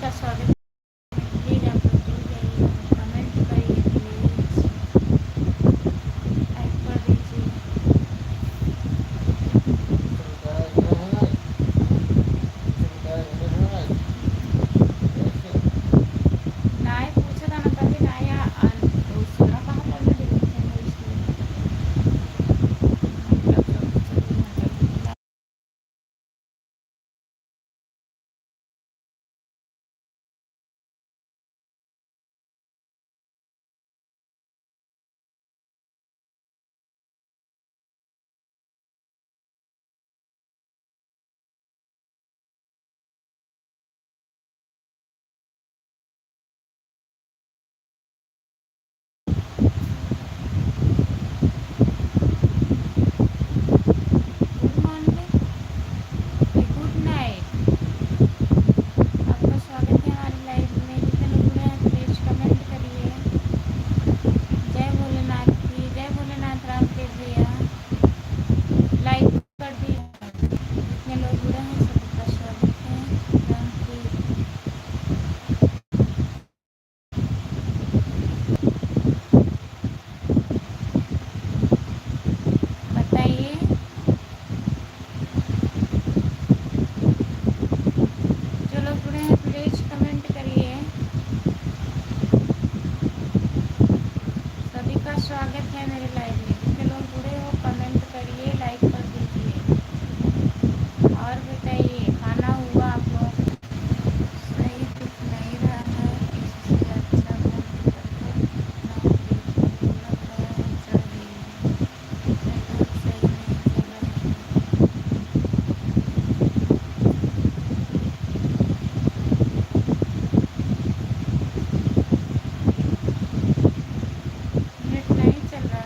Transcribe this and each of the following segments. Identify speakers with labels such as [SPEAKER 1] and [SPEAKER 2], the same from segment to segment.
[SPEAKER 1] का स्वागत है। प्लीज़ आप लोग जुड़ जाइए, कमेंट करिए, प्लीज़ लाइक कर दीजिए। नाय पूछा था ना कभी ना या उसना कहाँ पर मैं देखी थी मतलब गुड मॉर्निंग, गुड नाइट। आपका स्वागत है हमारी लाइफ में। जितने लोग जुड़े हैं प्लीज कमेंट करिए। जय भोलेनाथ की, जय भोलेनाथ रामदेव भैया। लाइक कर दिए। जितने लोग जुड़े हैं सबका स्वागत है। राम की बताइए। जो लोग जुड़े हैं प्लीज कमेंट करिए। सभी का स्वागत है मेरे लाइव में। जितने लोग जुड़े हो कमेंट करिए, लाइक कर दीजिए और बताइए खाना हुआ आप लोग। सही दिख नहीं रहा है, इससे अच्छा बंद करके लग रहा है चढ़ गई है। नेटवर्क सही नहीं चल रहा है। नेट नहीं चल रहा है।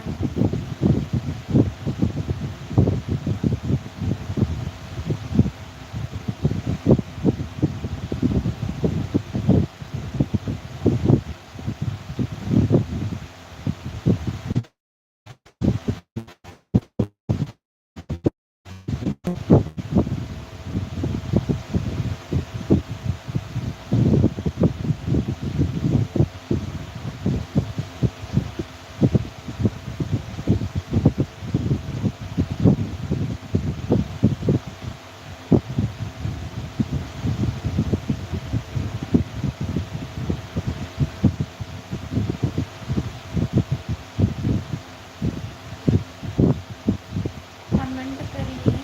[SPEAKER 1] कमेंट करिए।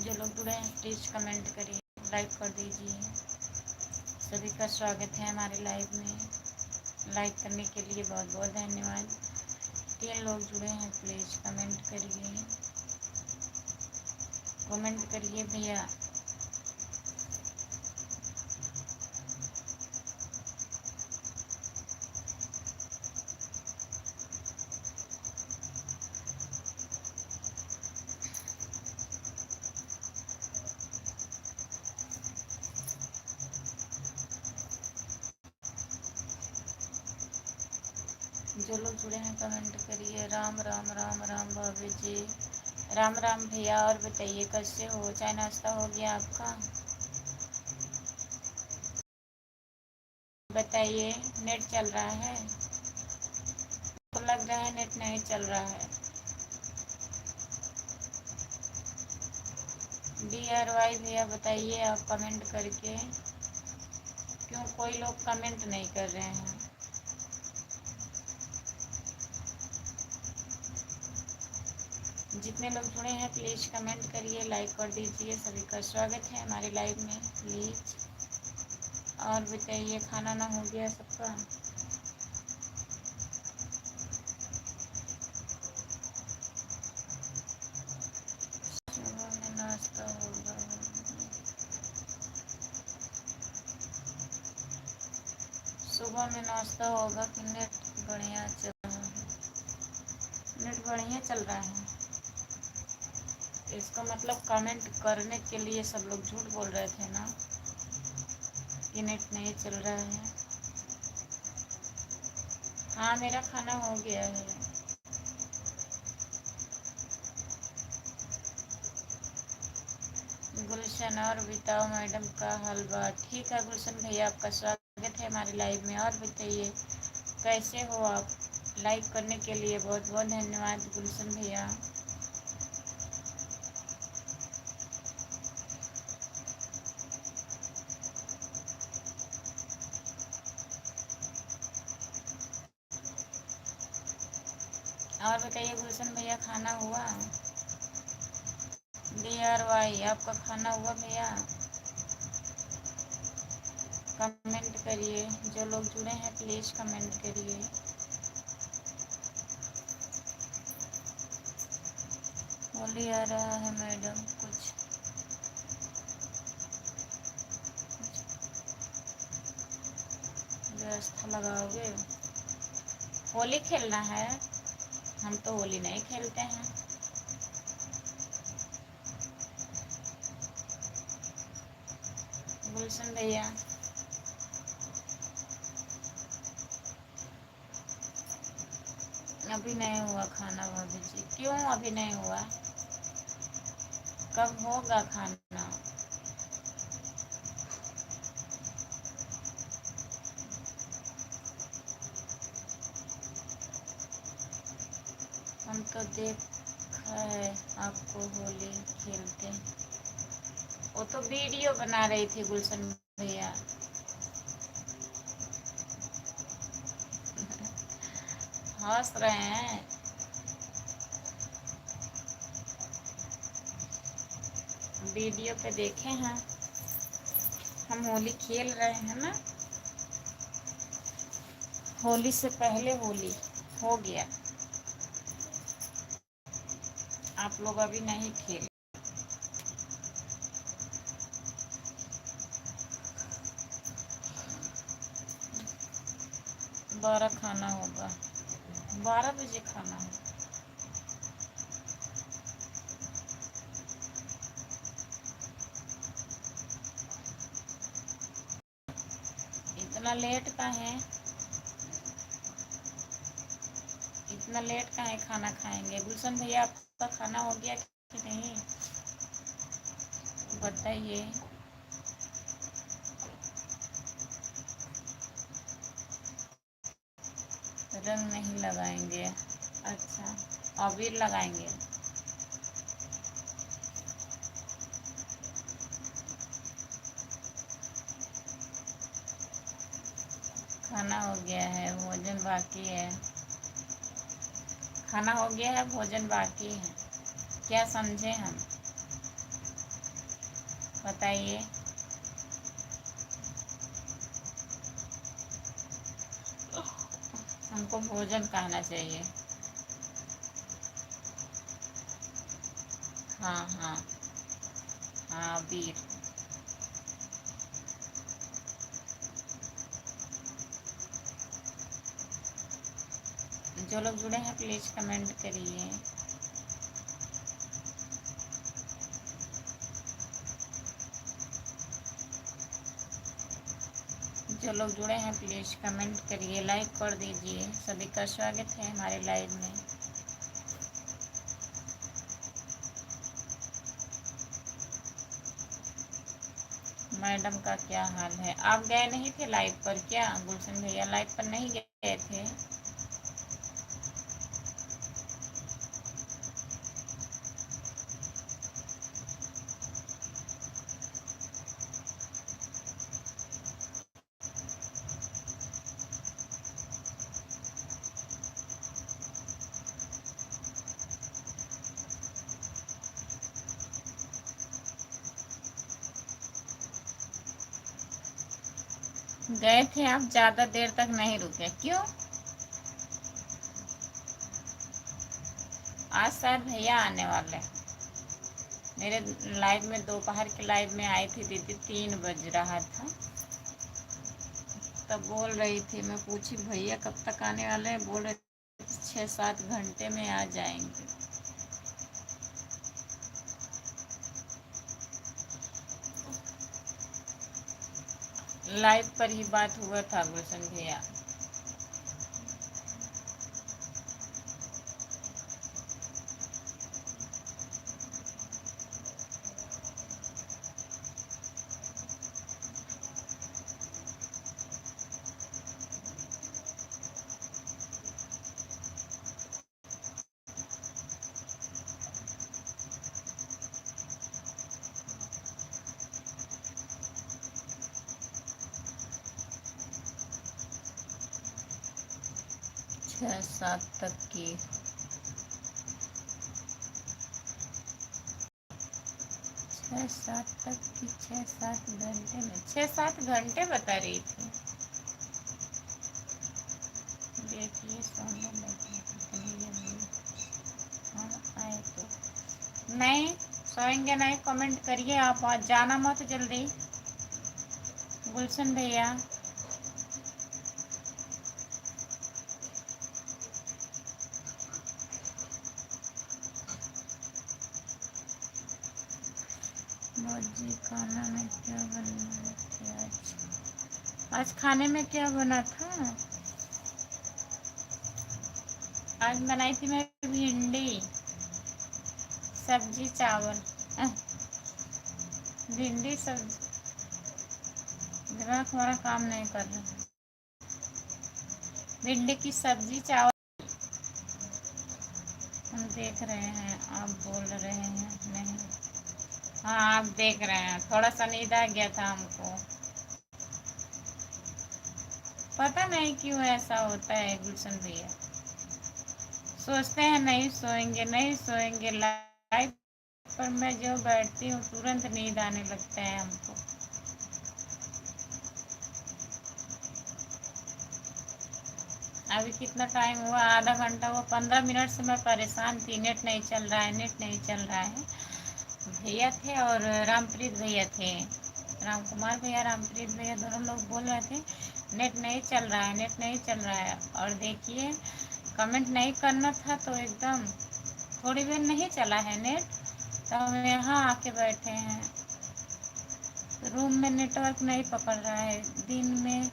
[SPEAKER 1] जो लोग जुड़े हैं प्लीज़ कमेंट करिए, लाइक कर दीजिए। सभी का स्वागत है हमारे लाइव में। लाइक करने के लिए बहुत बहुत धन्यवाद। 3 लोग जुड़े हैं, प्लीज़ कमेंट करिए, कमेंट करिए भैया। जो लोग जुड़े हैं कमेंट करिए। राम राम राम राम भाभी जी। राम राम भैया। और बताइए कैसे हो? चाय नाश्ता हो गया आपका? बताइए, नेट चल रहा है? तो लग रहा है नेट नहीं चल रहा है। DRY भैया बताइए आप कमेंट करके, क्यों कोई लोग कमेंट नहीं कर रहे हैं? जितने लोग जुड़े हैं प्लीज़ कमेंट करिए, लाइक कर दीजिए। सभी का स्वागत है हमारे लाइव में, प्लीज़। और बताइए, खाना ना हो गया सबका? सुबह में नाश्ता होगा? सुबह में नाश्ता होगा कि नेट बढ़िया चल रहा है? नेट बढ़िया चल रहा है। इसका मतलब कमेंट करने के लिए सब लोग झूठ बोल रहे थे ना कि नेट नहीं चल रहा है। हाँ, मेरा खाना हो गया है। गुलशन, और बताओ मैडम का हलवा? ठीक है गुलशन भैया, आपका स्वागत है हमारे लाइव में। और बताइए कैसे हो आप? लाइक करने के लिए बहुत बहुत धन्यवाद गुलशन भैया। और बताइए गुलशन भैया, खाना हुआ? DRY आपका खाना हुआ भैया? कमेंट करिए। जो लोग जुड़े हैं प्लीज़ कमेंट करिए। होली आ रहा है मैडम, कुछ व्यवस्था लगाओगे? होली खेलना है? हम तो होली नहीं खेलते हैं। गुलशन भैया, अभी नहीं हुआ खाना भाभी जी। क्यों अभी नहीं हुआ? कब होगा खाना? हम तो देखा है आपको होली खेलते। वो तो वीडियो बना रही थी गुलशन भैया। हंस रहे हैं? वीडियो पे देखे हैं, हम होली खेल रहे हैं ना। होली से पहले होली हो गया, आप लोग अभी नहीं खेले। बारह खाना होगा, 12 बजे खाना है। इतना लेट का है? इतना लेट का है खाना खाएंगे? गुलशन भैया आपका खाना हो गया कि नहीं बताइए। रंग नहीं लगाएंगे? अच्छा, अबीर लगाएंगे? खाना हो गया है, भोजन बाकी है। खाना हो गया है, भोजन बाकी है। क्या समझे हम? बताइए। हमको भोजन कहना चाहिए। हाँ हाँ। हाँ वीर। जो लोग जुड़े हैं प्लीज कमेंट करिए। जो लोग जुड़े हैं प्लीज कमेंट करिए, लाइक कर दीजिए। सभी का स्वागत है हमारे लाइव में। मैडम का क्या हाल है? आप गए नहीं थे लाइव पर क्या? गुलशन भैया लाइव पर नहीं गए थे? गए थे आप, ज्यादा देर तक नहीं रुके, क्यों? आज शायद भैया आने वाले। मेरे लाइव में दोपहर के लाइव में आई थी दीदी, 3 बज रहा था, तब बोल रही थी, मैं पूछी भैया कब तक आने वाले हैं, बोल रहे 6-7 घंटे में आ जाएंगे। लाइव पर ही बात हुआ था गुलशन भैया। छः सात तक की। 6-7 तक की, 6-7 घंटे में, 6-7 घंटे बता रही थी। देखिए सोने लगी कितनी जल्दी। हाँ आए तो नहीं सोएंगे नहीं, कमेंट करिए आप, आज जाना मत जल्दी। गुलशन भैया मौजी, खाना में क्या बना थे आज खाने में क्या बना था? आज बनाई थी मैं भिंडी सब्जी चावल। भिंडी सब्जी। दिमाग हमारा काम नहीं कर रहा। भिंडी की सब्जी चावल हम देख रहे हैं, आप बोल रहे हैं नहीं। हाँ आप देख रहे हैं, थोड़ा सा नींद आ गया था हमको, पता नहीं क्यों ऐसा होता है गुलशन भैया। सोचते हैं नहीं सोएंगे नहीं सोएंगे, लाइफ पर मैं जो बैठती हूँ तुरंत नींद आने लगता है हमको। अभी कितना टाइम हुआ? आधा घंटा हुआ, 15 मिनट से मैं परेशान थी, नेट नहीं चल रहा है, नेट नहीं चल रहा है। भैया थे और रामप्रीत भैया थे, राम कुमार भैया रामप्रीत भैया दोनों लोग बोल रहे थे नेट नहीं चल रहा है, नेट नहीं चल रहा है। और देखिए कमेंट नहीं करना था तो एकदम थोड़ी देर नहीं चला है नेट, तो हम यहाँ आके बैठे हैं। रूम में नेटवर्क नहीं पकड़ रहा है। दिन में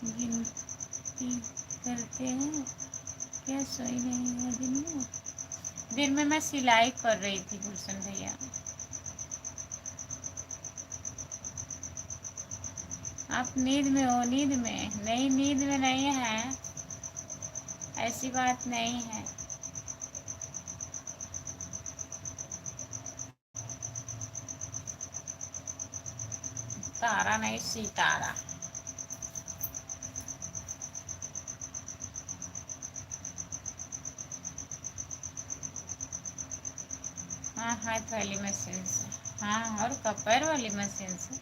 [SPEAKER 1] गिनती करते हैं क्या? सोई नहीं है दिन में? दिन में मैं सिलाई कर रही थी गुलशन भैया। आप नींद में हो? नींद में नहीं, नींद में नहीं है, ऐसी बात नहीं है। तारा नहीं, सितारा। हाँ हाँ, थैली मशीन से। हाँ, और कपैर वाली मशीन से।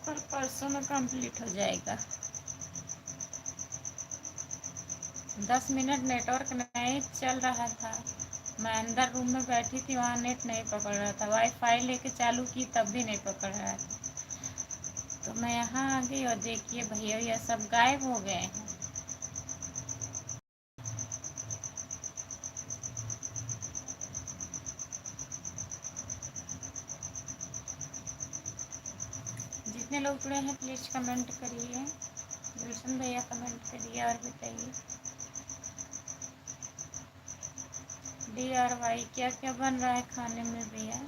[SPEAKER 1] कल परसों में कंप्लीट हो जाएगा। 10 मिनट नेटवर्क नहीं चल रहा था। मैं अंदर रूम में बैठी थी, वहाँ नेट नहीं पकड़ रहा था। वाईफाई लेके चालू की तब भी नहीं पकड़ रहा था। तो मैं यहाँ आ गई और देखिए भैया ये सब गायब हो गए हैं। जितने लोग जुड़े हैं प्लीज़ कमेंट करिए। गुलशन भैया कमेंट करिए और बताइए DIY क्या क्या बन रहा है खाने में भैया।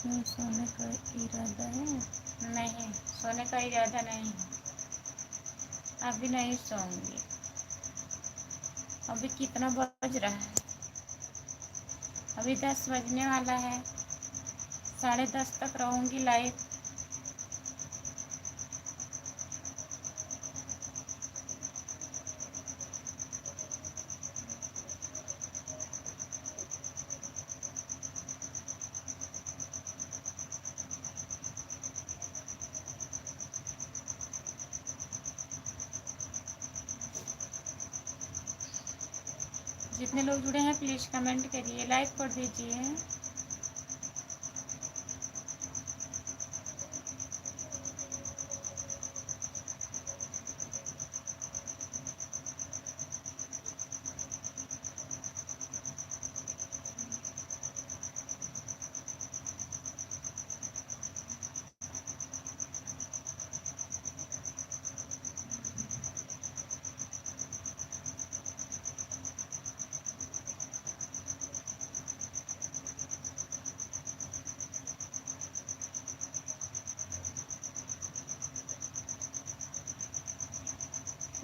[SPEAKER 1] क्यों, सोने का इरादा है? नहीं, सोने का इरादा नहीं है। अभी नहीं सोऊंगी। अभी कितना बज रहा है? अभी 10 बजने वाला है। 10:30 तक रहूंगी लाइव। जितने लोग जुड़े हैं प्लीज़ कमेंट करिए, लाइक कर दीजिए।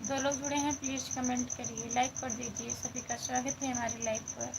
[SPEAKER 1] दो लोग जुड़े हैं प्लीज़ कमेंट करिए, लाइक कर दीजिए। सभी का स्वागत है हमारी लाइव पर।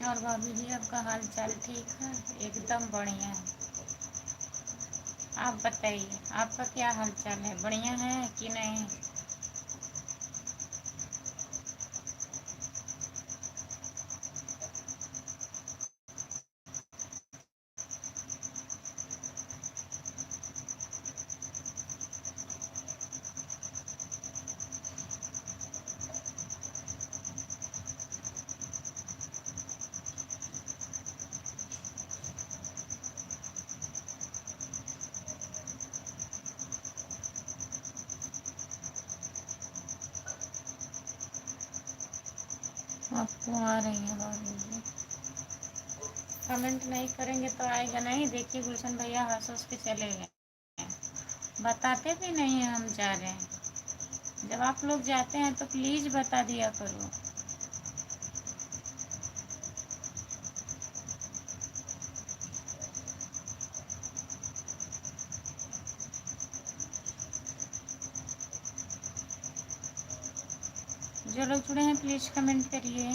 [SPEAKER 1] और भाभी जी आपका हाल चाल ठीक है? एकदम बढ़िया है। आप बताइए आपका क्या हाल चाल है, बढ़िया है कि नहीं? आपको आ रही है भाभी जी? कमेंट नहीं करेंगे तो आएगा नहीं। देखिए गुलशन भैया हंस हंस के चले गए, बताते भी नहीं हैं हम जा रहे हैं। जब आप लोग जाते हैं तो प्लीज़ बता दिया करो। जो लोग जुड़े हैं प्लीज़ कमेंट करिए।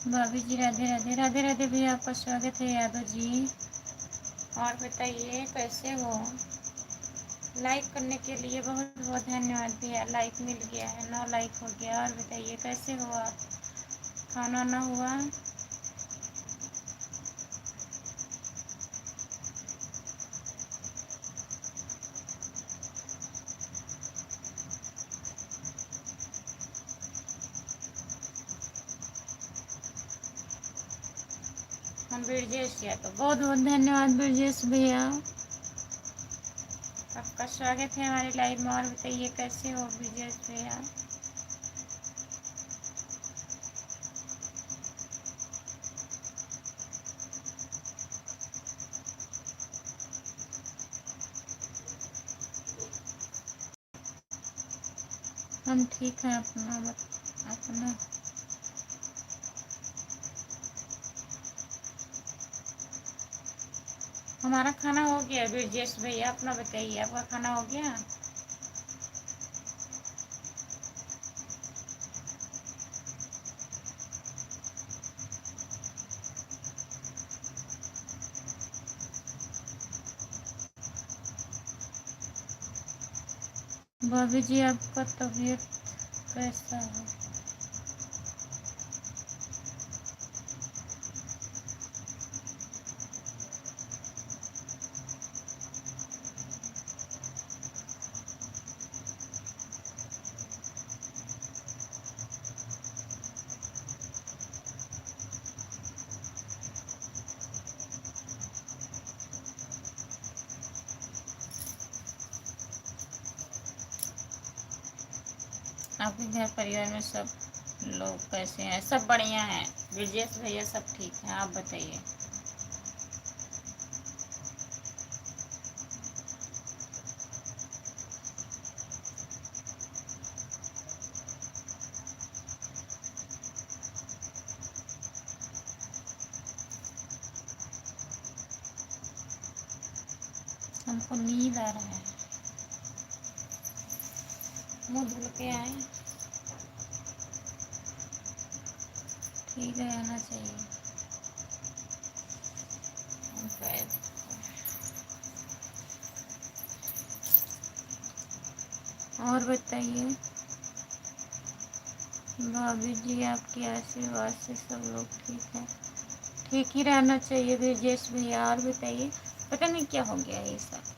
[SPEAKER 1] भाभी जी राधे राधे। राधे राधे भैया, आपका स्वागत है यादव जी। और बताइए कैसे हो। लाइक करने के लिए बहुत बहुत धन्यवाद भैया। लाइक मिल गया है, 9 लाइक हो गया। और बताइए कैसे हो आप। खाना ना हुआ। हम ब्रजेश या तो बहुत बहुत धन्यवाद ब्रजेश भैया, आपका स्वागत है हमारे लाइव में। और बताइए कैसे हो ब्रजेश भैया। हम ठीक हैं। अपना हमारा खाना हो गया ब्रजेश भैया, अपना बताइए आपका खाना हो गया। भाभी जी आपका तबीयत कैसा है। आपके घर परिवार में सब लोग कैसे हैं। सब बढ़िया हैं ब्रजेश भैया, सब ठीक हैं। आप बताइए। हमको नींद आ रहा है, मुँह धुल के आए। ठीक है, आना चाहिए। और बताइए भाभी जी, आपके आशीर्वाद से सब लोग ठीक है। ठीक ही रहना चाहिए ब्रजेश भैया। और बताइए पता नहीं क्या हो गया ये सब।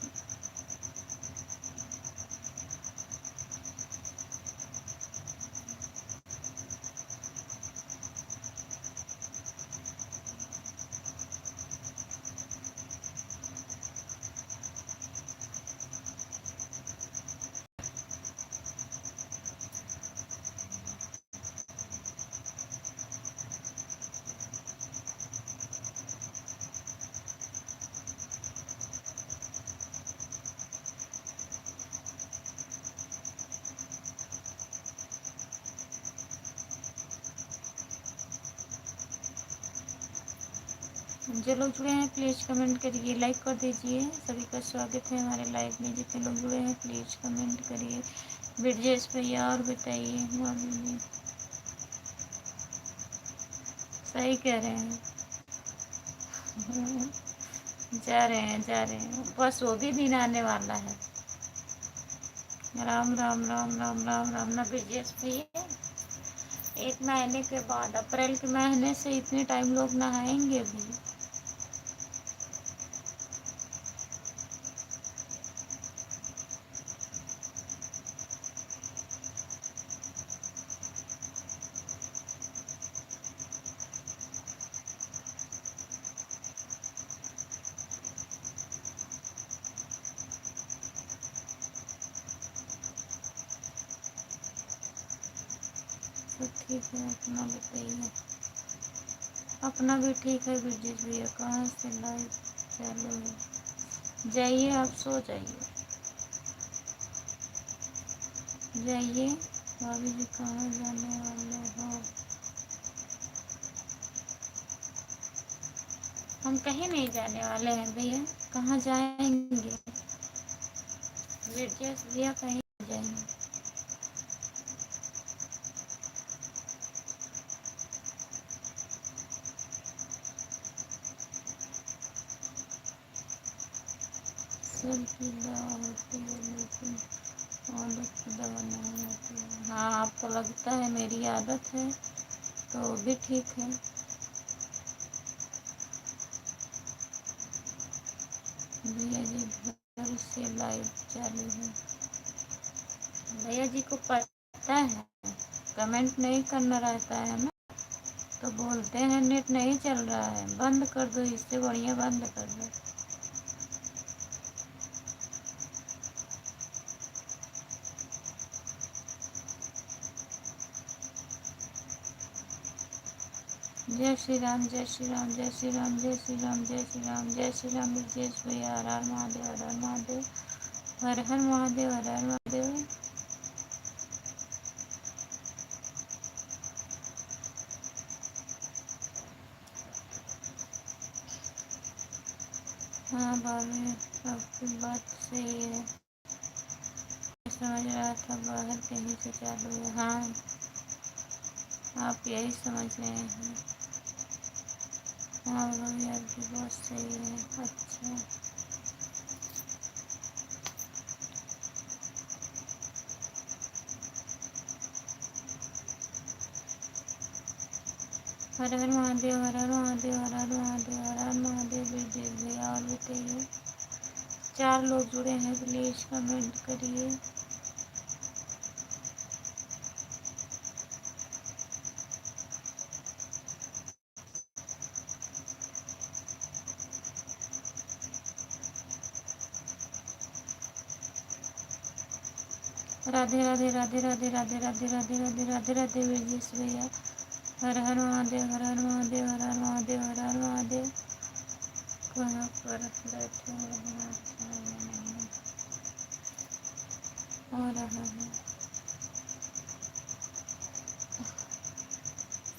[SPEAKER 1] जो लोग जुड़े हैं प्लीज़ कमेंट करिए, लाइक कर दीजिए। सभी का स्वागत है हमारे लाइव में। जितने लोग जुड़े हैं प्लीज़ कमेंट करिए। ब्रजेश भैया और बताइए। भाभी जी सही कह रहे हैं। जा रहे हैं, जा रहे हैं, बस वो भी दिन आने वाला है। राम राम राम राम राम राम ना ब्रजेश भैया। 1 महीने के बाद अप्रैल के महीने से इतने टाइम लोग नहाएंगे भी। तो ठीक है, अपना बताइए। अपना भी ठीक है ब्रजेश भैया। कहाँ से लाइव चालू है? जाइए, आप सो जाइए, जाइए। भाभी जी कहाँ जाने वाले हो? हम कहीं नहीं जाने वाले हैं भैया। कहाँ जाएंगे? ब्रजेश भैया कहीं नहीं जाएंगे। सबकी दवा होती है लेकिन आदत की दवा नहीं होती है। हाँ, आपको लगता है मेरी आदत है तो वो भी ठीक है। भैया जी घर से लाइव चालू है। भैया जी को पता है कमेंट नहीं करना रहता है ना, तो बोलते हैं नेट नहीं चल रहा है, बंद कर दो, इससे बढ़िया बंद कर दो। जय श्री राम, जय श्री राम, जय श्री राम, जय श्री राम, जय श्री राम, जय श्री राम। ब्रजेश भैया हर हर महादेव, हर हर महादेव, हर हर महादेव, हर हर महादेव। हाँ भाभी, आपकी बात सही है। समझ रहा था बाहर कहीं से चालू है। हाँ, आप यही समझ रहे हैं। हाँ भाभी, आपकी बात सही है। अच्छा, हर हर महादेव, हर हर महादेव, हर हर महादेव, हर हर महादेव। ब्रजेश भैया और बताइए। 4 लोग जुड़े हैं, प्लीज़ कमेंट करिए। राधे राधे राधे राधे राधे राधे राधे राधे राधे राधे ब्रजेश भैया। हर हर महादेव, हर हर महादेव, हर हर महादेव, हर हर महादेव। कहाँ पर बैठे रहना नहीं हो रहा है।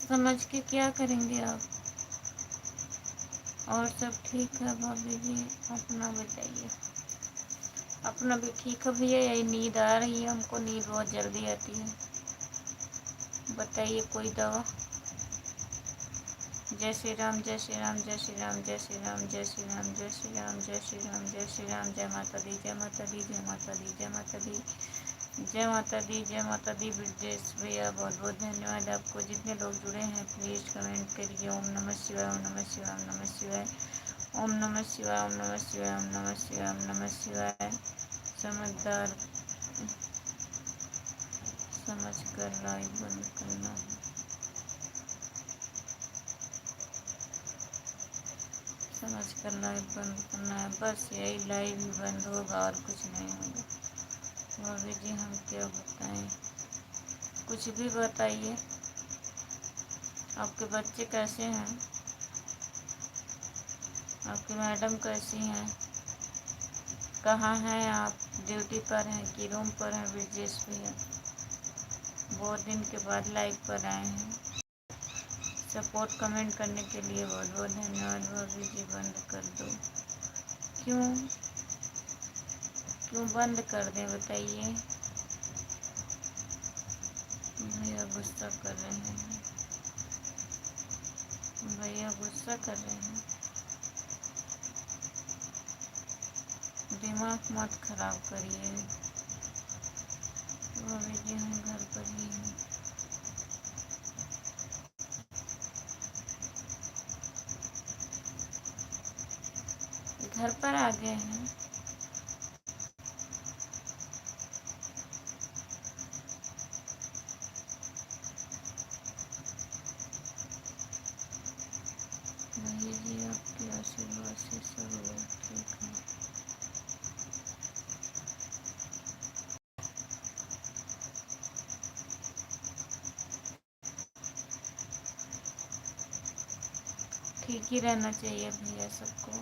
[SPEAKER 1] समझ के क्या करेंगे आप? और सब ठीक है भाभी जी, अपना बताइए। अपना भी ठीक है भैया। यही नींद आ रही है हमको, नींद बहुत जल्दी आती है। बताइए कोई दवा। जय श्री राम, जय श्री राम, जय श्री राम, जय श्री राम, जय श्री राम, जय श्री राम, जय श्री राम, जय श्री राम। जय माता दी, जय माता दी, जय माता दी, जय माता दी, जय माता दी, जय माता दी। ब्रजेश भैया बहुत बहुत धन्यवाद आपको। जितने लोग जुड़े हैं प्लीज़ कमेंट करिए। ओम नमः शिवाय, ओम नमः शिवाय, ओम नमः शिवाय, ओम नमः शिवाय, ओम नमः शिवाय, ओम नमः शिवाय, ओम नमः शिवाय। समझदार समझ कर लाइव बंद करना है। समझ कर लाइव बंद करना है, बस यही लाइव ही बंद होगा और कुछ नहीं होगा। भाभी जी हम क्या बताएं? कुछ भी बताइए। आपके बच्चे कैसे हैं? आपकी मैडम कैसी हैं? कहाँ हैं आप? ड्यूटी पर हैं कि रूम पर हैं ब्रजेश भैया? बहुत दिन के बाद लाइव पर आए हैं। सपोर्ट कमेंट करने के लिए बहुत बहुत धन्यवाद। भाभी जी बंद कर दो। क्यों क्यों बंद कर दें बताइए। भैया गुस्सा कर रहे हैं, भैया गुस्सा कर रहे हैं। दिमाग मत खराब करिए। भाभी जी हम घर पर ही हैं। घर पर आ गए हैं। भैया जी आपके आशीर्वाद से सब लोग ठीक हैं। ठीक ही रहना चाहिए भैया सबको।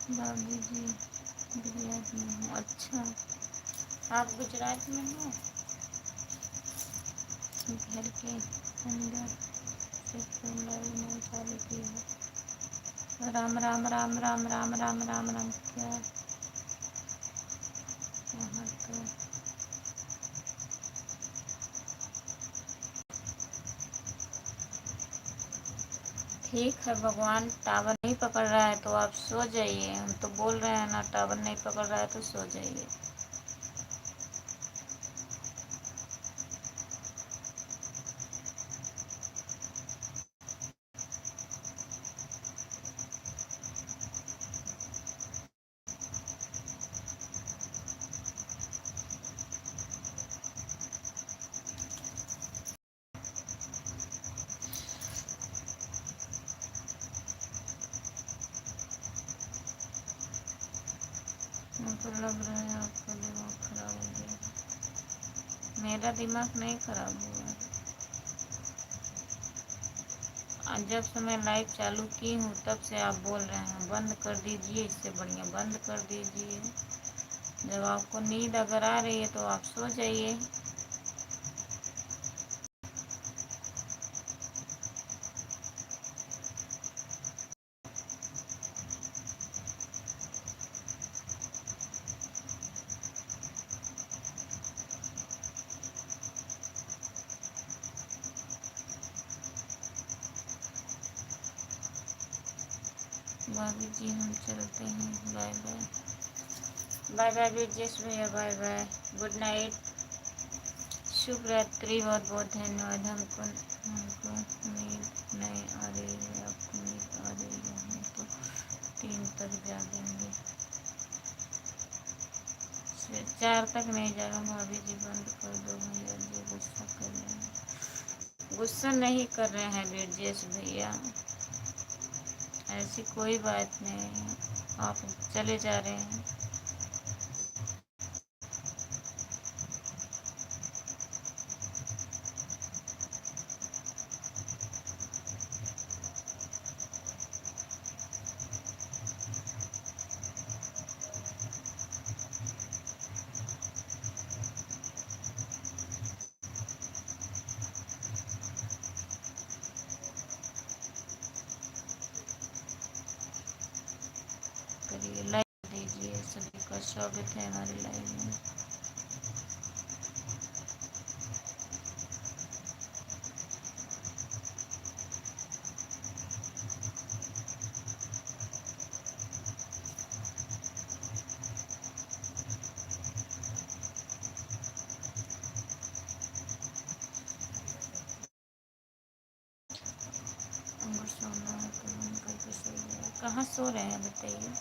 [SPEAKER 1] भाभी जी गुजरात में हूँ। अच्छा, आप गुजरात में हो? घर के अंदर से फोन नहीं चालू की है। राम राम राम राम राम राम राम राम। क्या यहाँ तो ठीक है। भगवान टावर नहीं पकड़ रहा है तो आप सो जाइए। हम तो बोल रहे हैं ना, टावर नहीं पकड़ रहा है तो सो जाइए। मुझको लग रहा है आपका दिमाग खराब हो गया। मेरा दिमाग नहीं खराब हुआ। जब से मैं लाइव चालू की हूँ तब से आप बोल रहे हैं बंद कर दीजिए, इससे बढ़िया बंद कर दीजिए। जब आपको नींद अगर आ रही है तो आप सो जाइए। भाभी जी हम चलते हैं। Bye bye. Bye bye Brijesh भैया, बाय बाय। गुड नाइट, शुभ रात्रि। बहुत बहुत धन्यवाद। हमको हमको नींद नहीं आ रही है। आपको नींद आ रही है? हम तो 3 तक जागेंगे। 4 तक नहीं जागा। भाभी जी बंद कर दो। भैया जी गुस्सा कर रहे हैं। गुस्सा नहीं कर रहे हैं ब्रिजेश भैया, ऐसी कोई बात नहीं है। आप चले जा रहे हैं। करिए, लाइक दीजिए। सभी का स्वागत है हमारे लाइव में। अगर सोना है तो बंद करके सो जाए। कहाँ सो रहे हैं बताइए।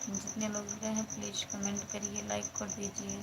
[SPEAKER 1] जितने लोग गए हैं प्लीज़ कमेंट करिए, लाइक कर दीजिए।